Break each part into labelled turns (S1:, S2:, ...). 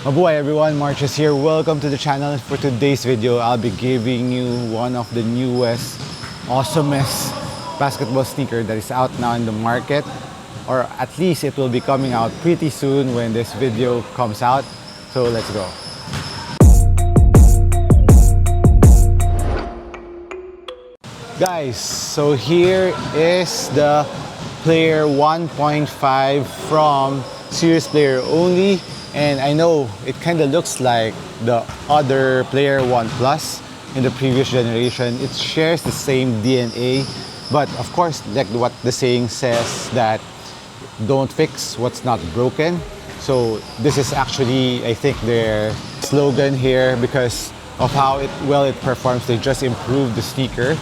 S1: Mabuhay everyone, MARKCHES here. Welcome to the channel. For today's video, I'll be giving you one of the newest, awesomest basketball sneaker that is out now in the market. Or at least it will be coming out pretty soon when this video comes out. So let's go. Guys, so here is the Player 1.5 from Serious Player Only. And I know it kind of looks like the other Player 1 Plus in the previous generation. It shares the same DNA, but of course, like what the saying says, that don't fix what's not broken. So this is actually, I think, their slogan here because of how well it performs. They just improved the sneaker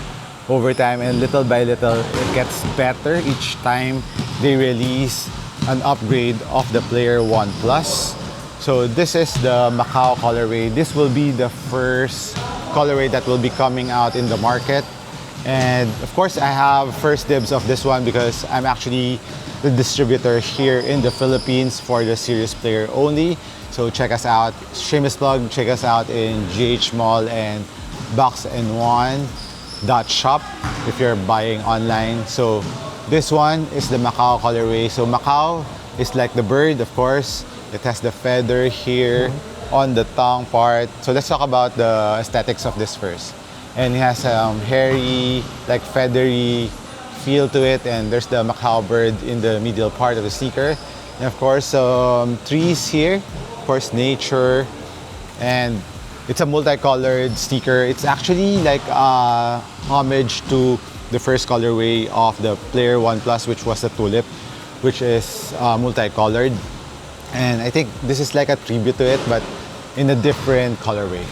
S1: over time, and little by little it gets better each time they release an upgrade of the Player 1 Plus. So this is the Macau colorway. This will be the first colorway that will be coming out in the market. And of course, I have first dibs of this one because I'm actually the distributor here in the Philippines for the Serious Player Only. So check us out. Shameless plug, check us out in GH Mall and boxn1.shop if you're buying online. So this one is the Macau colorway. So Macau is like the bird, of course. It has the feather here on the tongue part. So let's talk about the aesthetics of this first. And it has hairy, like feathery feel to it. And there's the Macau bird in the middle part of the sneaker. And of course, trees here. Of course, nature. And it's a multicolored sneaker. It's actually like homage to the first colorway of the Player 1 Plus, which was the tulip, which is multicolored. And I think this is like a tribute to it, but in a different colorway.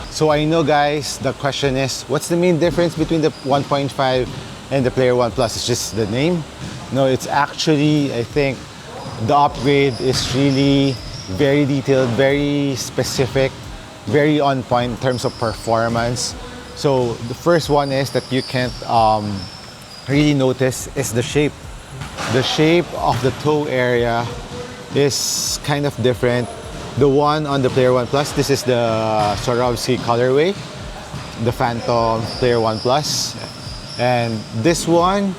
S1: So I know, guys, the question is, what's the main difference between the 1.5 and the Player 1 Plus? It's just the name. No, it's actually, I think, the upgrade is really very detailed, very specific, very on point in terms of performance. So the first one is that you can't really notice is the shape. The shape of the toe area is kind of different. The one on the Player 1 Plus, this is the Swarovski colorway, the Phantom Player 1 Plus. And this one,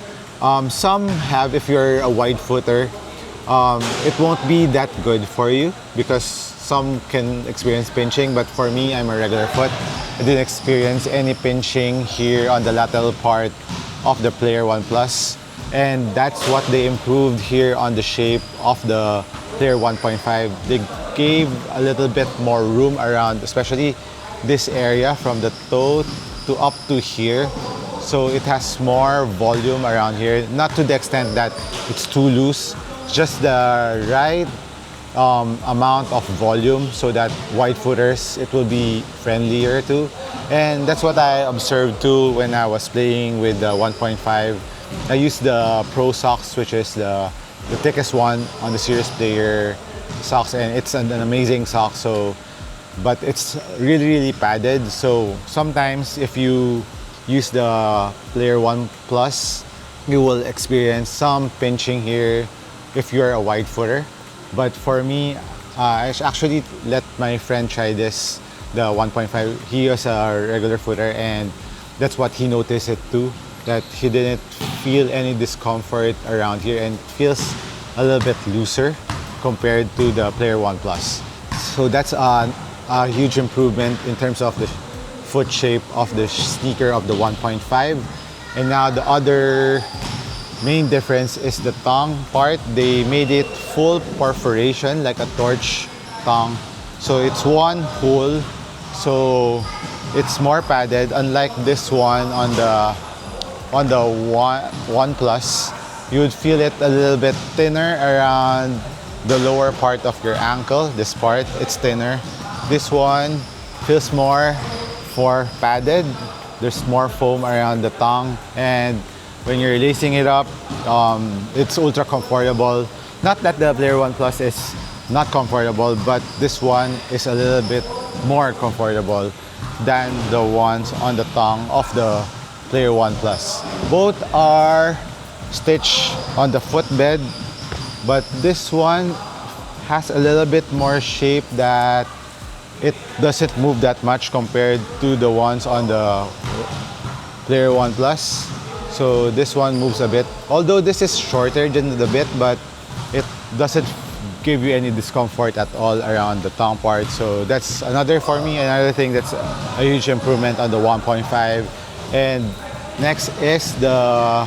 S1: some have, if you're a wide footer, it won't be that good for you because some can experience pinching, but for me, I'm a regular foot. I didn't experience any pinching here on the lateral part of the Player 1 Plus. And that's what they improved here on the shape of the Player 1.5. They gave a little bit more room around, especially this area from the toe to up to here. So it has more volume around here, not to the extent that it's too loose, just the right amount of volume so that wide footers, it will be friendlier to. And that's what I observed too when I was playing with the 1.5. I used the Pro socks, which is the thickest one on the Serious Player socks, and it's an amazing sock. So, but it's really padded. So sometimes if you use the Player 1 Plus, you will experience some pinching here if you're a wide footer. But for me, I actually let my friend try this, the 1.5. He was a regular footer, and that's what he noticed it too, that he didn't feel any discomfort around here and feels a little bit looser compared to the Player 1 Plus. So that's a huge improvement in terms of the foot shape of the sneaker of the 1.5. And now the other main difference is the tongue part. They made it full perforation, like a torch tongue. So it's one hole, so it's more padded, unlike this one on the 1 Plus. You would feel it a little bit thinner around the lower part of your ankle. This part, it's thinner. This one feels more padded. There's more foam around the tongue, and when you're lacing it up, it's ultra comfortable. Not that the Player 1 Plus is not comfortable, but this one is a little bit more comfortable than the ones on the tongue of the Player 1 Plus. Both are stitched on the footbed, but this one has a little bit more shape that it doesn't move that much compared to the ones on the Player One Plus. So this one moves a bit. Although this is shorter than the bit, but it doesn't give you any discomfort at all around the tongue part. So that's another, for me, another thing that's a huge improvement on the 1.5. And next is the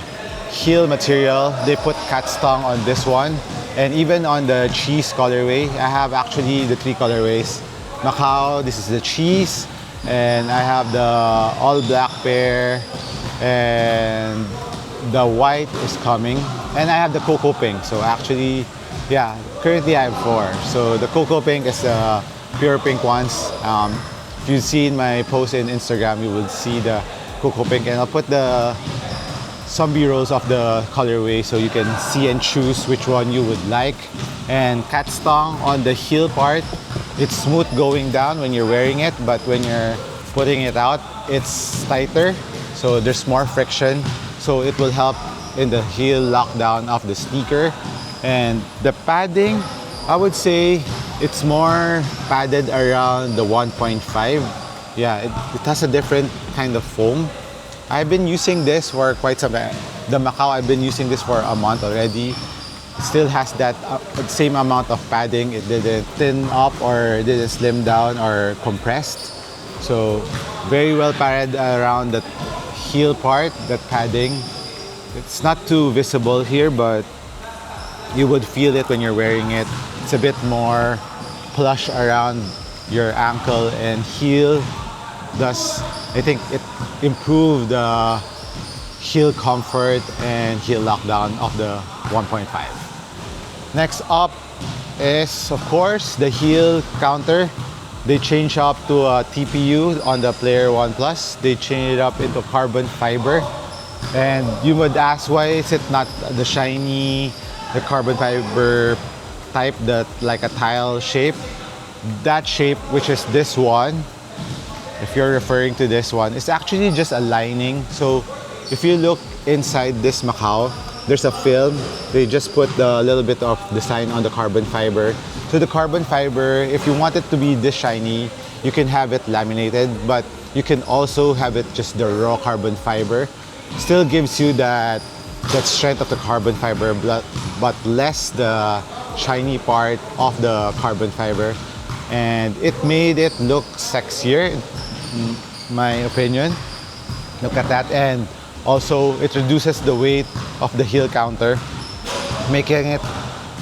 S1: heel material. They put cat's tongue on this one. And even on the cheese colorway, I have actually the 3 colorways. Macau, this is the cheese. And I have the all black pair. And the white is coming. And I have the cocoa pink. So actually, yeah, currently I have 4. So the cocoa pink is the pure pink ones. If you've seen my post in Instagram, you will see the cocoa pink. And I'll put some B-rolls of the colorway so you can see and choose which one you would like. And cat's tongue on the heel part, it's smooth going down when you're wearing it, but when you're putting it out, it's tighter. So there's more friction. So it will help in the heel lockdown of the sneaker. And the padding, I would say it's more padded around the 1.5. Yeah, it has a different kind of foam. I've been using this for quite some time. The Macau, I've been using this for a month already. It still has that same amount of padding. It didn't thin up or didn't slim down or compressed. So very well padded around the heel part, that padding. It's not too visible here, but you would feel it when you're wearing it. It's a bit more plush around your ankle and heel. Thus, I think it improved the heel comfort and heel lockdown of the 1.5. Next up is, of course, the heel counter. They changed up to a TPU on the Player One Plus. They changed it up into carbon fiber. And you would ask, why is it not the shiny, the carbon fiber type, that like a tile shape? That shape, which is this one, if you're referring to this one, it's actually just a lining. So if you look inside this Macau, there's a film. They just put a little bit of design on the carbon fiber. So the carbon fiber, if you want it to be this shiny, you can have it laminated, but you can also have it just the raw carbon fiber. Still gives you that strength of the carbon fiber, but less the shiny part of the carbon fiber. And it made it look sexier, in my opinion. Look at that. And also, it reduces the weight of the heel counter, making it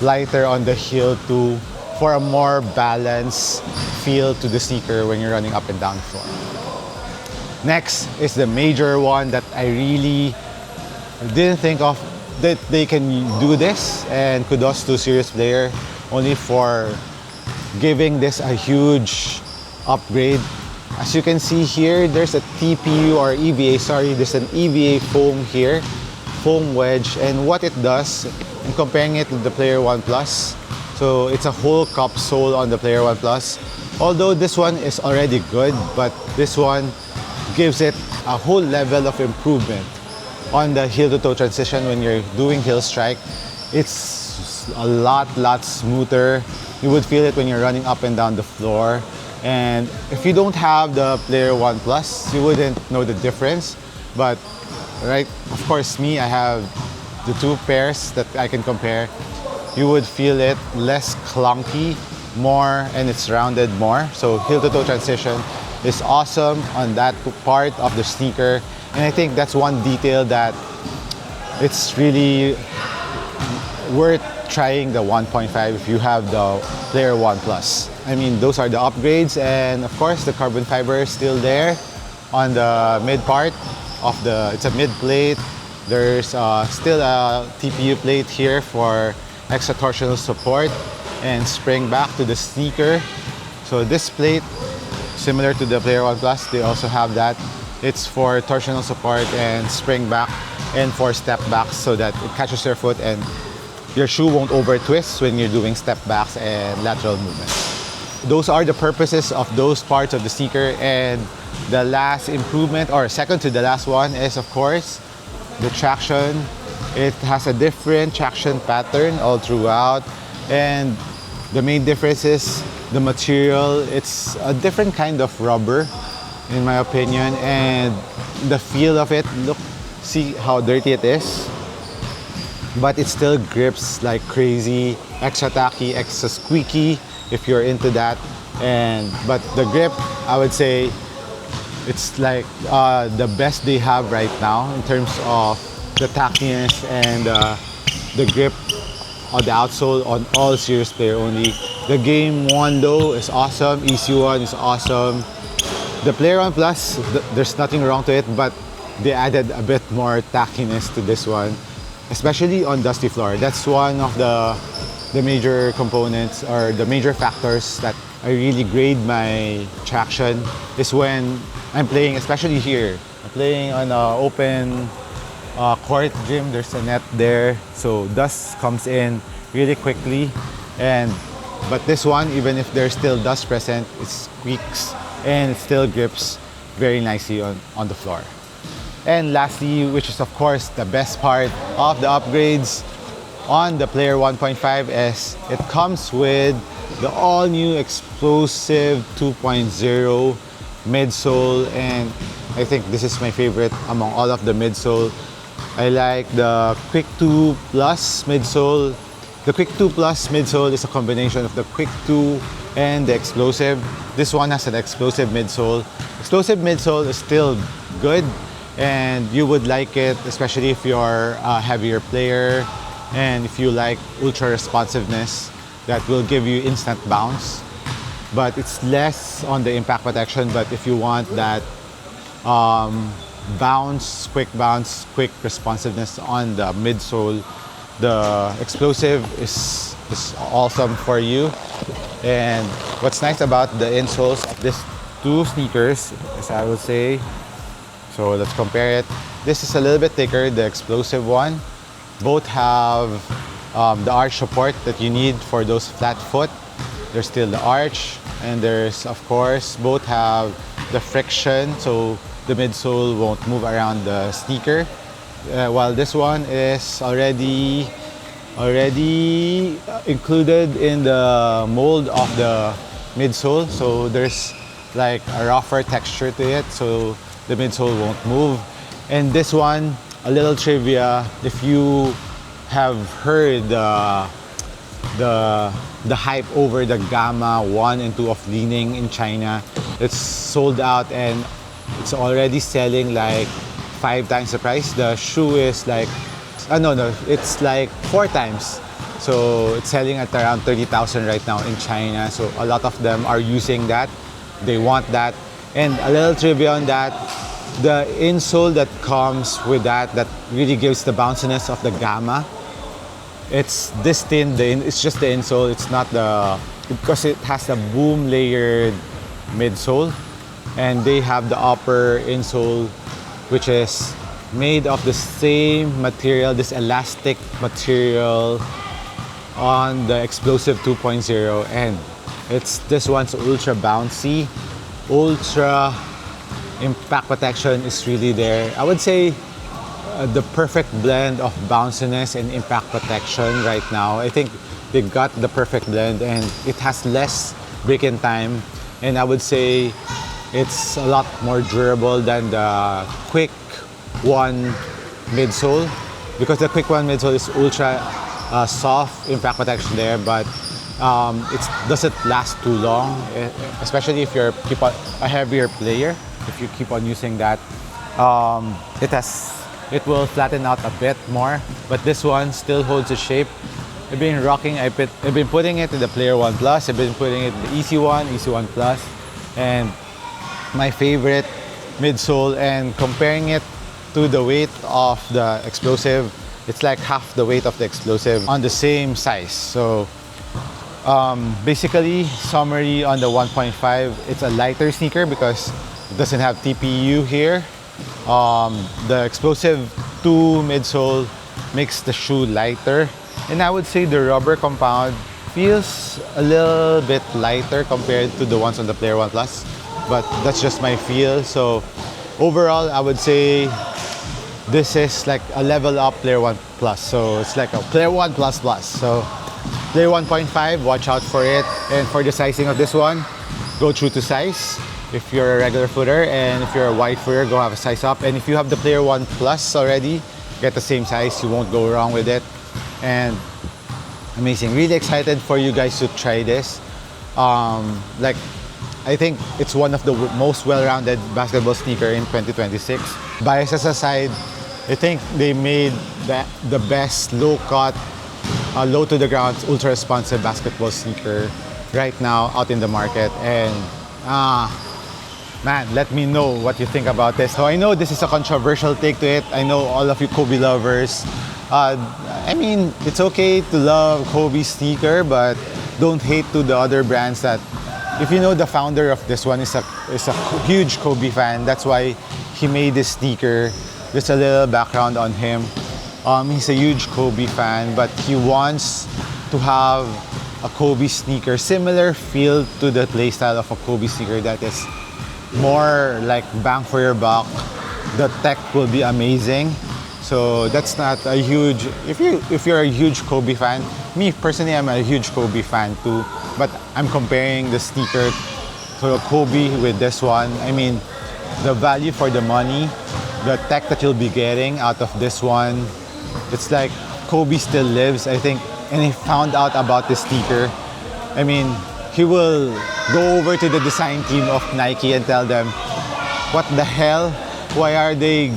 S1: lighter on the heel too, for a more balanced feel to the sneaker when you're running up and down the floor. Next is the major one that I really didn't think of that they can do this, and kudos to Serious Player only for giving this a huge upgrade. As you can see here, there's a TPU or EVA, there's an EVA foam here, foam wedge, and what it does, in comparing it with the Player One Plus, so it's a whole cup sole on the Player One Plus. Although this one is already good, but this one gives it a whole level of improvement on the heel-to-toe transition when you're doing heel strike. It's a lot smoother. You would feel it when you're running up and down the floor. And if you don't have the Player One Plus, you wouldn't know the difference. But, right, of course, me, I have the 2 pairs that I can compare. You would feel it less clunky, more, and it's rounded more. So heel-to-toe transition is awesome on that part of the sneaker. And I think that's one detail that it's really worth trying the 1.5 if you have the Player One Plus. I mean, those are the upgrades, and of course the carbon fiber is still there on the mid part of it's a mid plate. There's still a TPU plate here for extra torsional support and spring back to the sneaker. So this plate, similar to the Player One Plus, they also have that. It's for torsional support and spring back and for step backs so that it catches your foot and your shoe won't over twist when you're doing step backs and lateral movements. Those are the purposes of those parts of the sneaker. And the last improvement, or second to the last one, is of course the traction. It has a different traction pattern all throughout, and The main difference is the material. It's a different kind of rubber, in my opinion, and the feel of it. Look, see how dirty it is, but it still grips like crazy. Extra tacky, extra squeaky if you're into that. But the grip, I would say, it's like the best they have right now in terms of the tackiness and the grip on the outsole on all serious player only. The Game 1 though is awesome, EC1 is awesome. The Player 1 Plus, there's nothing wrong to it, but they added a bit more tackiness to this one, especially on dusty floor. That's one of the major components or the major factors that I really grade my traction is when I'm playing, especially here. I'm playing on an open court gym. There's a net there, so dust comes in really quickly. But this one, even if there's still dust present, it squeaks and it still grips very nicely on the floor. And lastly, which is of course the best part of the upgrades on the Player 1.5, is it comes with the all-new explosive 2.0 midsole, and I think this is my favorite among all of the midsole. I like the Quick 2 Plus midsole. The Quick 2 Plus midsole is a combination of the Quick 2 and the explosive. This one has an explosive midsole. Explosive midsole is still good, and you would like it, especially if you're a heavier player and if you like ultra responsiveness that will give you instant bounce. But it's less on the impact protection. But if you want that quick responsiveness on the midsole, the explosive is awesome for you. And what's nice about the insoles of these two sneakers is, I would say, so let's compare it. This is a little bit thicker, the explosive one. Both have the arch support that you need for those flat foot. There's still the arch, and there's, of course, both have the friction, so the midsole won't move around the sneaker. While this one is already included in the mold of the midsole, so there's like a rougher texture to it, so the midsole won't move. And this one, a little trivia, if you have heard the hype over the Gamma 1 and 2 of Li-Ning in China, it's sold out and it's already selling like 5 times the price. The shoe is like, it's like 4 times. So it's selling at around 30,000 right now in China. So a lot of them are using that. They want that. And a little trivia on that, the insole that comes with that really gives the bounciness of the Gamma. It's this thin, it's just the insole. It's not because it has a boom layered midsole, and they have the upper insole, which is made of the same material, this elastic material on the Explosive 2.0, and this one's ultra bouncy, ultra impact protection is really there. I would say the perfect blend of bounciness and impact protection right now. I think they got the perfect blend, and it has less break-in time, and I would say it's a lot more durable than the Quick 1 midsole, because the Quick 1 midsole is ultra soft impact protection there, but it doesn't last too long, especially if you're a heavier player. If you keep on using that, it will flatten out a bit more, but this one still holds its shape. I've been putting it in the Player 1 Plus, I've been putting it in the EC1, EC1 Plus, and my favorite midsole, and comparing it to the weight of the Explosive, it's like half the weight of the Explosive on the same size. So basically, summary on the 1.5, it's a lighter sneaker because it doesn't have TPU here. The Explosive 2 midsole makes the shoe lighter, and I would say the rubber compound feels a little bit lighter compared to the ones on the Player 1 Plus, but that's just my feel. So overall, I would say this is like a level up Player 1 Plus. So it's like a Player 1 Plus Plus. So Player 1.5, watch out for it. And for the sizing of this one, go true to size. If you're a regular footer, and if you're a wide footer, go have a size up. And if you have the Player 1 Plus already, get the same size. You won't go wrong with it. And amazing. Really excited for you guys to try this. Like, I think it's one of the most well-rounded basketball sneaker in 2026. Biases aside, I think they made the best low-cut, low-to-the-ground, ultra-responsive basketball sneaker right now out in the market. And man, let me know what you think about this. So I know this is a controversial take to it. I know all of you Kobe lovers. I mean, it's okay to love Kobe sneaker, but don't hate to the other brands that, if you know, the founder of this one is a huge Kobe fan. That's why he made this sneaker. Just a little background on him. He's a huge Kobe fan, but he wants to have a Kobe sneaker, similar feel to the playstyle of a Kobe sneaker that is more like bang for your buck. The tech will be amazing. So that's not a huge, if you're a huge Kobe fan, me personally, I'm a huge Kobe fan too, but I'm comparing the sneaker to a Kobe with this one. I mean, the value for the money, the tech that you'll be getting out of this one, it's like Kobe still lives, I think, and he found out about this sneaker. I mean, he will go over to the design team of Nike and tell them, what the hell? Why are they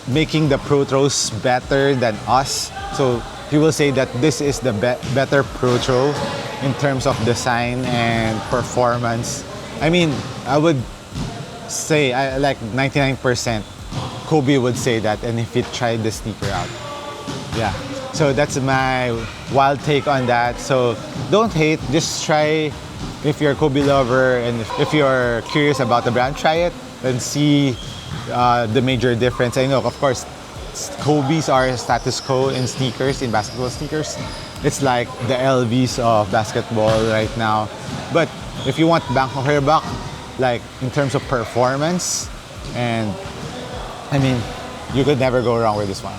S1: making the Pro Throws better than us? So he will say that this is the better Pro Throw in terms of design and performance. I mean, I would say, like 99%, Kobe would say that, and if he tried the sneaker out. Yeah, so that's my wild take on that. So don't hate, just try. If you're a Kobe lover and if you're curious about the brand, try it and see the major difference. I know, of course, Kobe's are status quo in sneakers, in basketball sneakers. It's like the LVs of basketball right now. But if you want bang for your buck, like in terms of performance, and I mean, you could never go wrong with this one.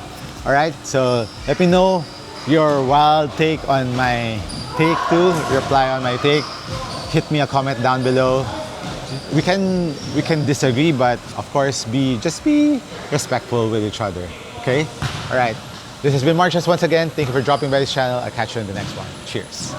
S1: All right, so let me know your wild take on my take too. Reply on my take. Hit me a comment down below. We can disagree, but of course, just be respectful with each other. Okay? All right. This has been MARKCHES once again. Thank you for dropping by this channel. I'll catch you in the next one. Cheers.